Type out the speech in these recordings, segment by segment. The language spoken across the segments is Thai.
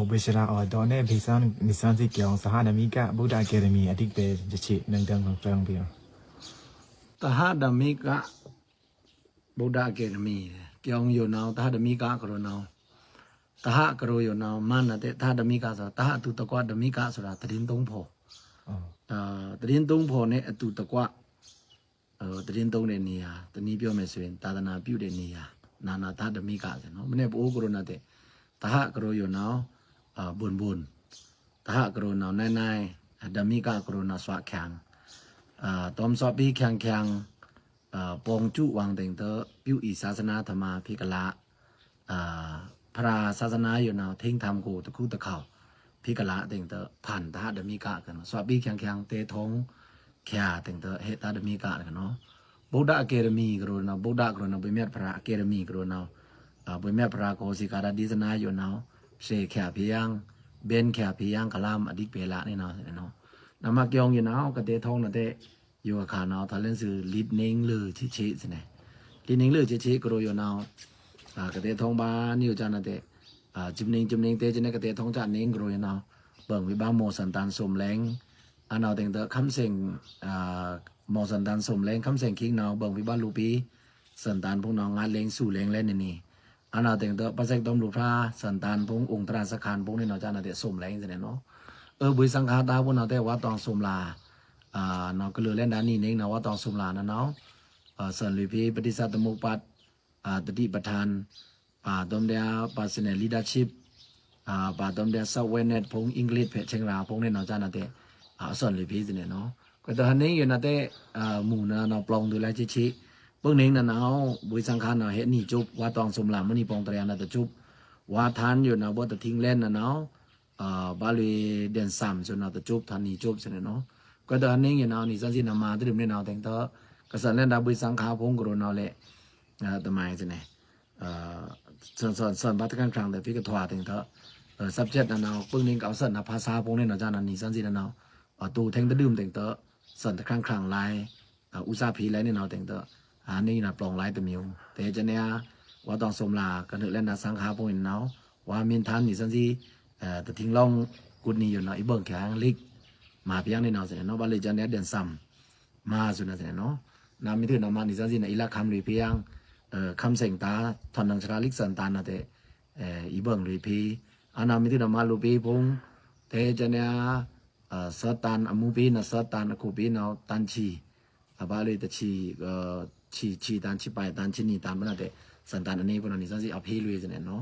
เบชราตอนนี้พิสันนิสันสิเกี่ยวสหนามิกะบุดาเกเรมีอดิกเปจะชินังดังของฟังเปียวตหดามิกะบุดาเกเรมีเกี่ยวอยู่นาวตหดามิกะกรนาวตหะกรอยู่นาวมันนะเตตหดามิกะสตหะตุตะกวะดามิกะสระตรินตงโพตรินตงโพเนี่ยตุตะกวะตรินตงเนี่ยนี่ฮะตนี้ပြောမယ်ဆိုရင်သာသနာပြုတဲ့နေရာနာနာတဟဒမိကဆိုနော်မနေ့ပိုးကရနာတဲ့တဟကရောယောနောဘွန်ဘွန်တဟကရောနောနိုင်နိုင်ဒမိကကရောနာဆွာခံตอมสอบปีแข็งปองจุวังเต็งเตอปิวอีศาสนาธรรมาภิกละพระศาสนาอยู่นาวเท่งธรรมกูตะคุตะเข้าภิกละเต็งเตอผ่านตหดมิกะกันสอบปีแข็งเตทงแค่เต็งเตอเฮตหดมิกะกันเนาะบุดาเกเรมีกรนาบุดากรนาบิเมตพระเกเรมีกรนาบิเมตพระโกสิการดิสนาอยู่นาวเสแค่เพียงเบนแค่เพียงกะลามอดิเปละนี่เนาะเนาะนำมาเกี่ยงอยู่นาวกะเตทงนะเตอยู่กับขาเนาะทะเลสื่อลิดเนงเลยชิๆสินะลิดเนงเลยชิๆกรอยู่นาวกะเตทงบ้านอยู่จานะเตจิมเนงเตจินะกะเตทงจาเนงกรอยู่นาวเบิ่งวิบาโมสันตานสมแรงอันเอาเต็งเตคำเสียงโมสันตานสมแรงคำเสียงคิงนาวเบิ่งวิบาลูปีสันตานพวกน้องงานเลงสู่แรงเล่นนี่อันเอาเต็งเตประเสกต้มลูกพระสันตานพงองค์ตราสคานพงนี่เนาะจานะเตสมแรงสินะเนาะบุญสังฆาตาพวกเนาะแต่ว่าตองสมลาเนาะก็เลยเล่นด้านนี้เองนะว่าตองสมลานะเนาะสันลุพีปฏิสัตตมุปปัตตติประธานตอมเดีย personal leadership ตอมเดีย awareness พงอังกฤษเพจเชียงรายพงเนี่ยเนาะจานะเตสันลุพีสิเนี่ยเนาะก็ตอนนี้อยู่นะเตหมู่นะเนาะปลองดูแลชิเบิ่งเองนะเนาะบุญสังฆาเนาะเฮ็ดนี่จุบว่าตองสมลามื้อนี้ปองตะเรียนนะตะจุบว่าทานอยู่นะบ่ตะทิ้งเล่นนะเนาะบาลีเดือน3จนตะจุบทานนี่จุบสิเนี่ยเนาะก็ตอนนี้อยู่เนาะนี่สันสินามาตรึมเนี่ยเนาะแต่งเตอกษัตริย์เล่นดาบุญสังฆาพงกรเนาะแหละตะหมายสิเนี่ยส่วนบัตรครั้งแต่พี่ก็ถวาแต่งเตอsubject นะเนาะปึ้งนี้ก็เอาสันภาษาพงเนี่ยเนาะจานั้นนี่สันสิเนาะตูแทงตะดื่มแต่งเตอสันตะครั้งลายอุตสาหพีแล้วเนี่ยเนาะแต่งเตอนี่นะปลองลายตะมิวแต่จะเนี่ยว่าต้องสมลาก็นึกเล่นดาสังฆาพงเนาะว่ามีทันนี่สันสิตะทิ้งลองกุดนี่อยู่เนาะอีเบิ่งแข็งลิกมาเพียงในเนาะสิเนาะบาลีจันเนี่ยเดือน3มาสุดนะสิเนาะนามิถือนามานี่ซันสินะอีละคำหรือเพียงคำเสงตาทอนนังชราลิกสันตานนะเตอีเบิ่งหรือพีอานามิถือนามาลูปีพงเตจันเนี่ยสตันอมูปีนะสตันอคูปีเนาะตันชีบาลีตะชีตันชีไปตันชินีตันบ่นะเตสันตานอันนี้พวกนั้นนี่ซันสิเอาพีลุยสิเนาะ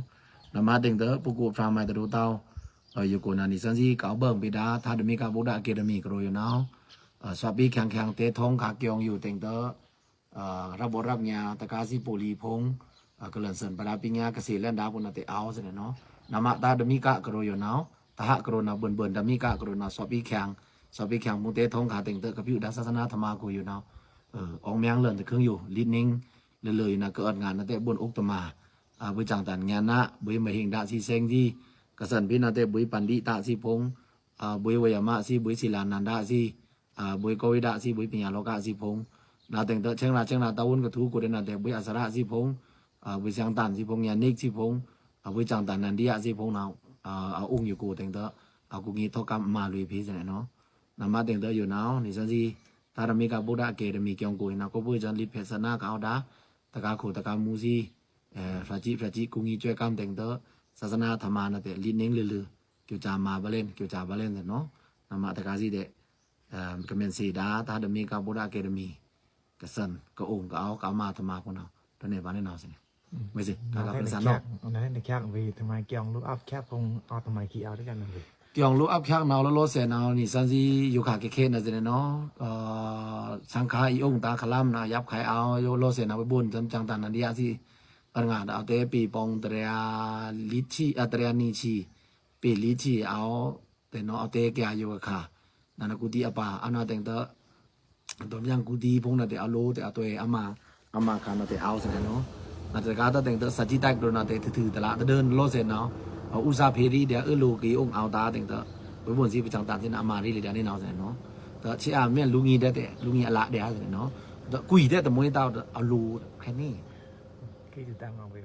นามาตึงเตอปุกุพราไมตะดูเต้าอยู่กูนานี่ซันสิเก่าเบิ่งปิดาทาดมิกาบุดาเกดมีกรอยู่เนาะสอบปีแข็งเตทงขาเกียงอยู่ตึงเตอรับบรับญาตะกาสิปุลีพงกะเลินเสินปราปิญญาเกษตรแล่นดาพุ่นน่ะเตเอาซิเนาะนามาตาดมิกะกรอยู่เนาะตหะกรนาเบิ่นดมิกะกรนาสอบปีแข็งมุเตทงขาตึงเตกะพิวดาศาสนาธรรมากูอยู่เนาะอองเมียงเลินตะเครื่องอยู่ลิดนิ่งเลยนะเกิดงานนะเตบนอุกตมาบุจังตันญาณะบุยมหิงดาสิเซงที่กษันพินาเตบุยปันดิตาสิพงบุยวยามะสิบุยศิลานันดาสิบุยโกวิดาสิบุยปิญญาโลกะสิพงนาแต่งเตเชียงราตะวันกะทูกุเดนะแต่บุยอัสระสิพงบุยสังตันสิพงญาณิกสิพงบุยจังตันนันดิยะสิพงนาเอาองค์อยู่กูแต่งเตกูงี้ทอกรรมมาลุยพีซะเนาะนามาแต่งเตอยู่เนาะนี่ซันสิตาดมิกะบุดาเกดมีเกียงกูนะก็บุยจันลิเพสนากะเอาดาตะกาโคตะกามูซีฟราจิกูงี้ช่วยกำแต่งเตศาสนาธรรมานะเตลิดเน่งลือเกี่ยวจามาบาเล่นเกี่ยวจาบาเล่นเนาะนามาตะกาสิเดกะเมนสีดาตาดมีกาบุดาเกดมีกะสันกะองค์กะเอากะมาธรรมาพวกเนาะตอนนี้บ้านเนาะสิไม่สิกะกะเป็นสันเนาะนั้นในแคบวีทำไมเกี่ยงลูกอัพแคบคงเอาทำไมขี้เอาด้วยกันนั่นเลยเกี่ยงลูกอัพแคบเนาะแล้วโลเสเนาะนี่ซันสิอยู่ขาเกๆน่ะสิเนาะสังฆาอีองค์ตาคลัมนะยับไขเอาโยโลเสนาไปบุญจังตันนันดิยะสิปัญหาเอาเตปีปองตระยาลิชีตระยานีชีปีลิชีเอาแต่เนาะเอาเตแกอยู่กับค่ะนั่นกุฏิอปาอันนั้นแต่งเตตอมยังกุฏิพงน่ะแต่เอาโลแต่เอาตัวอามาคันน่ะแต่เอาซะเนาะนั่นแต่กาแต่งเตสัจจิตักโดนแต่ถือตะละเดินโลเสเนาะเอาอุสาเพรีเดี๋ยวโลกีองค์เอาตาแต่งเตไปบ่นสิไปจังตาสิอามารีเลยเดี๋ยวนี้เนาะซะเนาะแต่ชิอาแม่นลุงอีแต่ลุงอีอะละเดี๋ยวซะเนาะกุยแต่ตะมวยตาเอาโลแค่นี้ที่จะตั้งเอาไป